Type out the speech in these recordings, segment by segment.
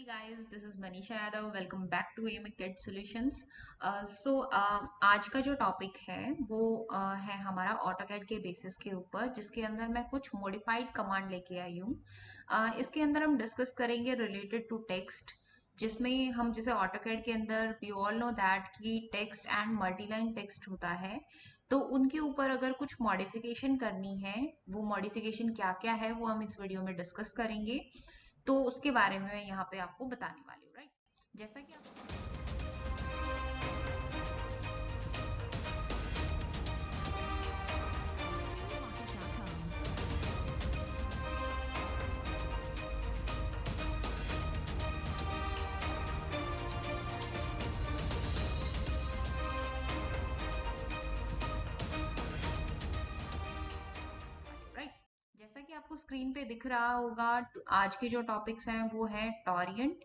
guys, this is Manisha Yadav. Welcome back to AMIC Kid Solutions. आज का जो topic है वो है हमारा ऑटोकैड के बेसिस के ऊपर, जिसके अंदर मैं कुछ मॉडिफाइड कमांड लेके आई हूँ। इसके अंदर हम डिस्कस करेंगे रिलेटेड टू टेक्स्ट, जिसमें हम जैसे ऑटोकैड के अंदर वी ऑल नो दैट कि टेक्स्ट एंड मल्टीलाइन टेक्स्ट होता है। तो उनके ऊपर अगर कुछ मॉडिफिकेशन करनी है, वो मॉडिफिकेशन क्या क्या है वो हम इस वीडियो में डिस्कस करेंगे। तो उसके बारे में मैं यहाँ पे आपको बताने वाली हूँ, राइट। जैसा कि आप राइट, जैसा कि आपको स्क्रीन पे दिख रहा होगा, आज के जो टॉपिक्स हैं वो है टॉरिएंट,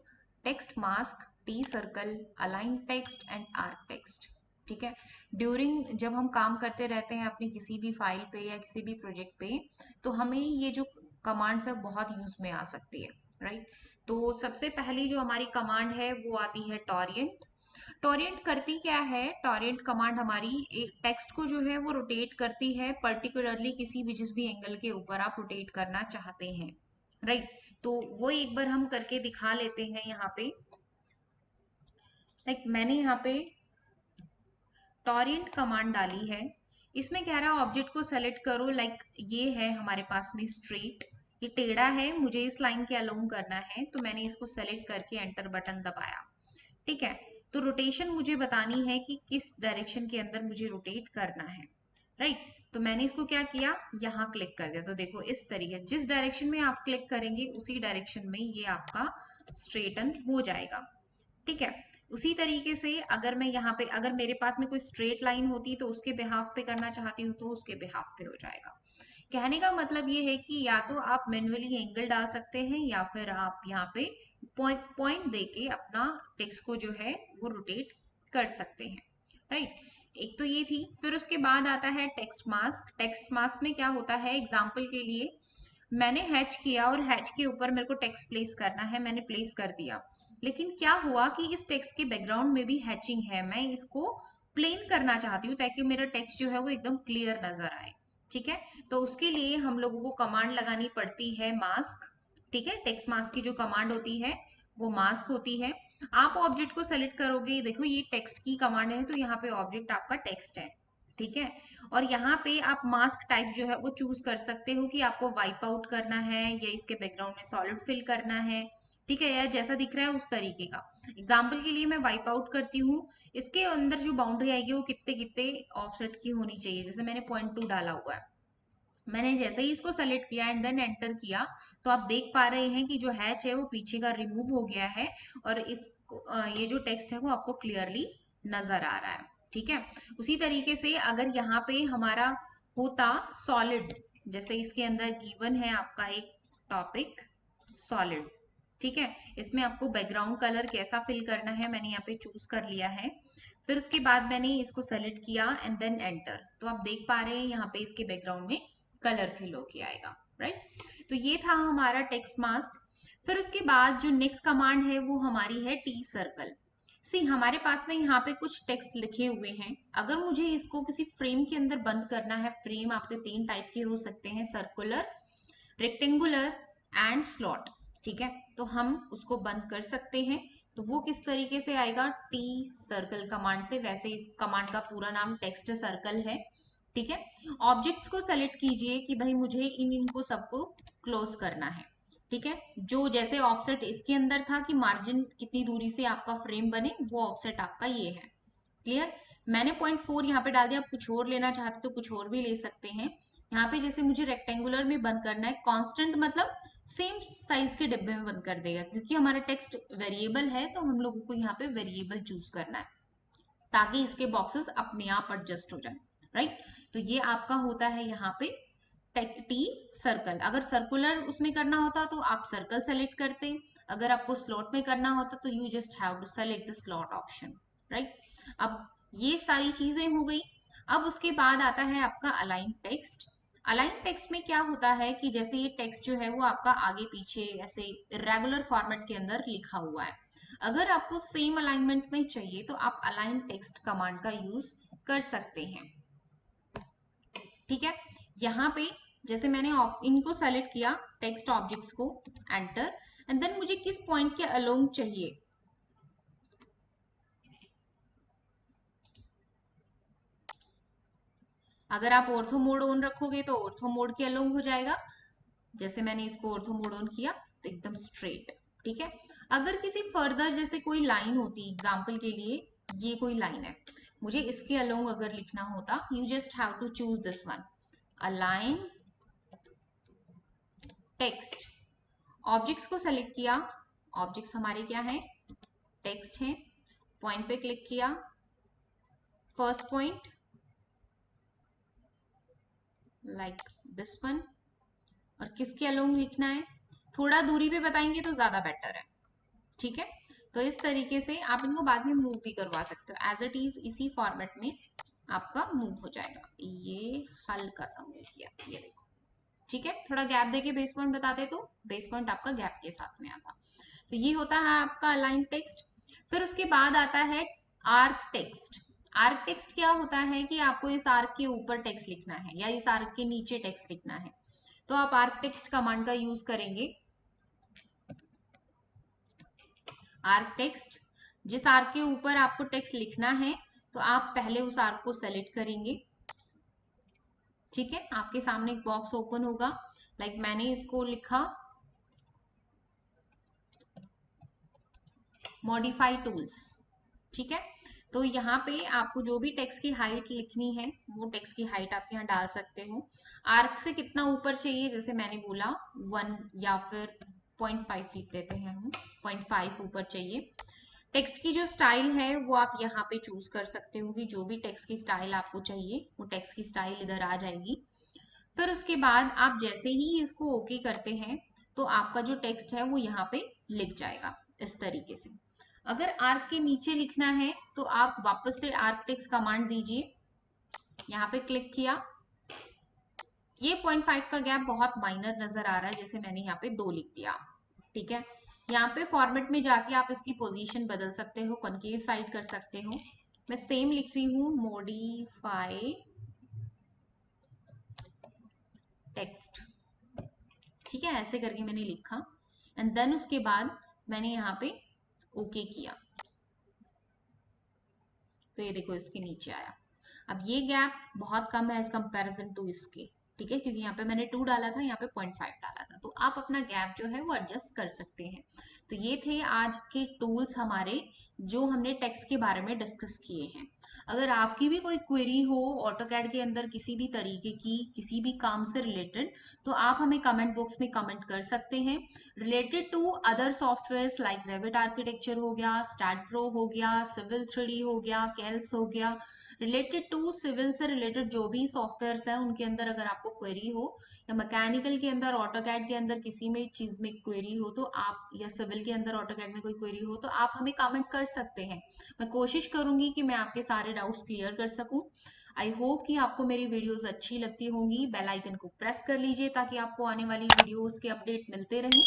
text mask, T circle, align text and arc text. ठीक है। ड्यूरिंग जब हम काम करते रहते हैं अपनी किसी भी फाइल पे या किसी भी प्रोजेक्ट पे, तो हमें ये जो कमांड्स है बहुत यूज में आ सकती है, राइट। तो सबसे पहली जो हमारी कमांड है वो आती है टॉरिएंट। टॉरेंट करती क्या है? टॉरेंट कमांड हमारी एक टेक्स्ट को जो है वो रोटेट करती है, पर्टिकुलरली किसी भी जिस भी एंगल के ऊपर आप रोटेट करना चाहते हैं, राइट। तो वो एक बार हम करके दिखा लेते हैं यहाँ पे। लाइक मैंने यहाँ पे टॉरेंट कमांड डाली है। इसमें कह रहा है ऑब्जेक्ट को सेलेक्ट करो। लाइक ये है हमारे पास में स्ट्रेट, ये टेढ़ा है, मुझे इस लाइन के अलोंग करना है, तो मैंने इसको सेलेक्ट करके एंटर बटन दबाया। ठीक है। तो रोटेशन मुझे बतानी है कि किस डायरेक्शन के अंदर मुझे रोटेट करना है, राइट। तो मैंने इसको क्या किया, यहाँ क्लिक कर दिया। तो देखो इस तरीके, जिस डायरेक्शन में आप क्लिक करेंगे उसी डायरेक्शन में ये आपका स्ट्रेटन हो जाएगा। ठीक है। उसी तरीके से अगर मैं यहाँ पे, अगर मेरे पास में कोई स्ट्रेट लाइन होती तो उसके बिहाफ पे करना चाहती हूँ तो उसके बिहाफ पे हो जाएगा। कहने का मतलब ये है कि या तो आप मैन्युअली एंगल डाल सकते हैं या फिर आप यहाँ पे पॉइंट पॉइंट दे के अपना टेक्स्ट को जो है वो रोटेट कर सकते हैं, राइट। एक तो ये थी। फिर उसके बाद आता है टेक्स्ट मास्क। टेक्स्ट मास्क में क्या होता है, एग्जाम्पल के लिए मैंने हैच किया और हैच के ऊपर मेरे को टेक्स्ट प्लेस करना है, मैंने प्लेस कर दिया। लेकिन क्या हुआ कि इस टेक्स्ट के बैकग्राउंड में भी हैचिंग है, मैं इसको प्लेन करना चाहती हूँ ताकि मेरा टेक्स्ट जो है वो एकदम क्लियर नजर आए। ठीक है। तो उसके लिए हम लोगों को कमांड लगानी पड़ती है मास्क। ठीक है। टेक्स्ट मास्क की जो कमांड होती है वो मास्क होती है। आप ऑब्जेक्ट को सेलेक्ट करोगे, देखो ये टेक्स्ट की कमांड है, तो यहाँ पे ऑब्जेक्ट आपका टेक्स्ट है। ठीक है। और यहाँ पे आप मास्क टाइप जो है वो चूज कर सकते हो कि आपको वाइप आउट करना है या इसके बैकग्राउंड में सॉलिड फिल करना है। ठीक है, या जैसा दिख रहा है उस तरीके का। एग्जाम्पल के लिए मैं वाइप आउट करती हूँ। इसके अंदर जो बाउंड्री आएगी वो कितने कितने ऑफसेट की होनी चाहिए, जैसे मैंने 0.2 डाला हुआ है। मैंने जैसे ही इसको सेलेक्ट किया एंड देन एंटर किया, तो आप देख पा रहे हैं कि जो हैच है वो पीछे का रिमूव हो गया है और इस ये जो टेक्स्ट है वो आपको क्लियरली नजर आ रहा है। ठीक है। उसी तरीके से अगर यहाँ पे हमारा होता सॉलिड, जैसे इसके अंदर गिवन है आपका एक टॉपिक सॉलिड। ठीक है। इसमें आपको बैकग्राउंड कलर कैसा फिल करना है मैंने यहाँ पे चूज कर लिया है। फिर उसके बाद मैंने इसको सेलेक्ट किया एंड देन एंटर, तो आप देख पा रहे हैं यहाँ पे इसके बैकग्राउंड में कलर फिल होके आएगा, राइट। तो ये था हमारा टेक्स्ट मास्क। फिर उसके बाद जो नेक्स्ट कमांड है वो हमारी है टी सर्कल। सी हमारे पास में यहाँ पे कुछ टेक्स्ट लिखे हुए हैं, अगर मुझे इसको किसी फ्रेम के अंदर बंद करना है, फ्रेम आपके 3 टाइप के हो सकते हैं, सर्कुलर, रेक्टेंगुलर एंड स्लॉट। ठीक है। तो हम उसको बंद कर सकते हैं। तो वो किस तरीके से आएगा, टी सर्कल कमांड से। वैसे इस कमांड का पूरा नाम टेक्स्ट सर्कल है। ठीक है। ऑब्जेक्ट्स को सेलेक्ट कीजिए कि भाई मुझे इनको सबको क्लोज करना है। ठीक है। जो जैसे ऑफसेट इसके अंदर था कि मार्जिन कितनी दूरी से आपका फ्रेम बने, वो ऑफसेट आपका ये है। क्लियर। मैंने 0.4 यहाँ पे डाल दिया, आप कुछ और लेना चाहते तो कुछ और भी ले सकते हैं। यहाँ पे जैसे मुझे रेक्टेंगुलर में बंद करना है, कांस्टेंट मतलब सेम साइज के डिब्बे में बंद कर देगा, क्योंकि हमारा टेक्स्ट वेरिएबल है तो हम लोगों को यहाँ पे वेरिएबल चूज करना है ताकि इसके बॉक्सेस अपने आप एडजस्ट हो जाए, राइट। तो ये आपका होता है यहाँ पे टी सर्कल। अगर सर्कुलर उसमें करना होता तो आप सर्कल सेलेक्ट करते, अगर आपको स्लॉट में करना होता तो you just have to select the slot option, right. अब ये सारी चीजें हो गई। अब उसके बाद आता है आपका अलाइन टेक्स्ट। अलाइन टेक्स्ट में क्या होता है कि जैसे ये टेक्स्ट जो है वो आपका आगे पीछे ऐसे रेगुलर फॉर्मेट के अंदर लिखा हुआ है। अगर आपको सेम अलाइनमेंट में चाहिए तो आप अलाइन टेक्स्ट कमांड का यूज कर सकते हैं। ठीक है, यहाँ पे जैसे मैंने इनको सेलेक्ट किया टेक्स्ट ऑब्जेक्ट्स को, एंटर, एंड देन मुझे किस पॉइंट के अलोंग चाहिए, अगर आप ऑर्थो मोड ऑन रखोगे तो ऑर्थो मोड के अलोंग हो जाएगा। जैसे मैंने इसको ऑर्थो मोड ऑन किया तो एकदम स्ट्रेट। ठीक है, अगर किसी फर्दर जैसे कोई लाइन होती, एग्जाम्पल के लिए ये कोई लाइन है, मुझे इसके अलोंग अगर लिखना होता, you just have to choose this one, align text. Objects को सेलेक्ट किया, ऑब्जेक्ट्स हमारे क्या है, टेक्स्ट है, पॉइंट पे क्लिक किया, first point like this one, और किसके अलोंग लिखना है, थोड़ा दूरी पे बताएंगे तो ज्यादा बेटर है। ठीक है, तो इस तरीके से आप इनको बाद में मूव भी करवा सकते हो, एज इट इज इसी फॉर्मेट में आपका मूव हो जाएगा। ये हल्का सा मूव किया, ये देखो। ठीक है, थोड़ा गैप देके बेस पॉइंट बताते तो बेस पॉइंट आपका गैप के साथ में आता। तो ये होता है आपका अलाइन टेक्स्ट। फिर उसके बाद आता है आर्क टेक्स्ट। आर्क टेक्स्ट क्या होता है कि आपको इस आर्क के ऊपर टेक्स्ट लिखना है या इस आर्क के नीचे टेक्स्ट लिखना है, तो आप आर्क टेक्स्ट कमांड का यूज करेंगे। आर्क टेक्स्ट, जिस आर्क के ऊपर आपको टेक्स्ट लिखना है तो आप पहले उस आर्क को सेलेक्ट करेंगे। ठीक है, आपके सामने एक बॉक्स ओपन होगा, लाइक मैंने इसको लिखा मॉडिफाई टूल्स। ठीक है, तो यहाँ पे आपको जो भी टेक्स्ट की हाइट लिखनी है वो टेक्स्ट की हाइट आप यहाँ डाल सकते हो। आर्क से कितना ऊपर चाहिए, जैसे मैंने बोला 1 या फिर 0.5 लिख देते हैं हम, 0.5 ऊपर चाहिए। टेक्स्ट की जो स्टाइल है वो आप यहाँ पे चूज कर सकते हो कि जो भी टेक्स्ट की स्टाइल आपको चाहिए वो टेक्स्ट की स्टाइल इधर आ जाएगी। फिर उसके बाद आप जैसे ही इसको ओके करते हैं तो आपका जो टेक्स्ट है वो यहाँ पे लिख जाएगा इस तरीके से। अगर आर्क के नीचे लिखना है तो आप वापस से आर्क टेक्स्ट कमांड दीजिए, यहाँ पे क्लिक किया, ये 0.5 का गैप बहुत माइनर नजर आ रहा है, जैसे मैंने यहाँ पे 2 लिख दिया। ठीक है, यहाँ पे फॉर्मेट में जाके आप इसकी पोजीशन बदल सकते हो, कॉन्केव साइड कर सकते हो। मैं सेम लिख रही हूँ, मॉडिफाई टेक्स्ट। ठीक है, ऐसे करके मैंने लिखा एंड देन उसके बाद मैंने यहाँ पे ओके किया, तो ये देखो इसके नीचे आया। अब ये गैप बहुत कम है एज कंपैरिजन टू इसके। ठीक है, क्योंकि यहाँ पे मैंने 2 डाला था, यहाँ पे 0.5 डाला था, तो आप अपना गैप जो है वो एडजस्ट कर सकते हैं। तो ये थे आज के टूल्स हमारे जो हमने टेक्स्ट के बारे में डिस्कस किए हैं। अगर आपकी भी कोई क्वेरी हो ऑटोकैड के अंदर किसी भी तरीके की, किसी भी काम से रिलेटेड, तो आप हमें कमेंट बॉक्स में कमेंट कर सकते हैं। Related to other software like Revit architecture हो गया, स्टैट प्रो हो गया, सिविल 3D हो गया, कैल्स हो गया, रिलेटेड टू सिविल से रिलेटेड जो भी सॉफ्टवेयर है उनके अंदर अगर आपको क्वेरी हो, या मैकेनिकल के अंदर ऑटोकैड के अंदर किसी में चीज में क्वेरी हो तो आप, या सिविल के अंदर ऑटोकैड में कोई क्वेरी हो तो आप हमें कमेंट कर सकते हैं। मैं कोशिश करूंगी कि मैं आपके सारे डाउट्स क्लियर कर सकूं। आई होप कि आपको मेरी वीडियोस अच्छी लगती होंगी। बेल आइकन को प्रेस कर लीजिए ताकि आपको आने वाली वीडियोस के अपडेट मिलते रहें,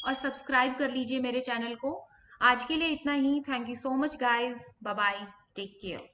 और सब्सक्राइब कर लीजिए मेरे चैनल को। आज के लिए इतना ही। Thank you so much guys, bye bye, take care.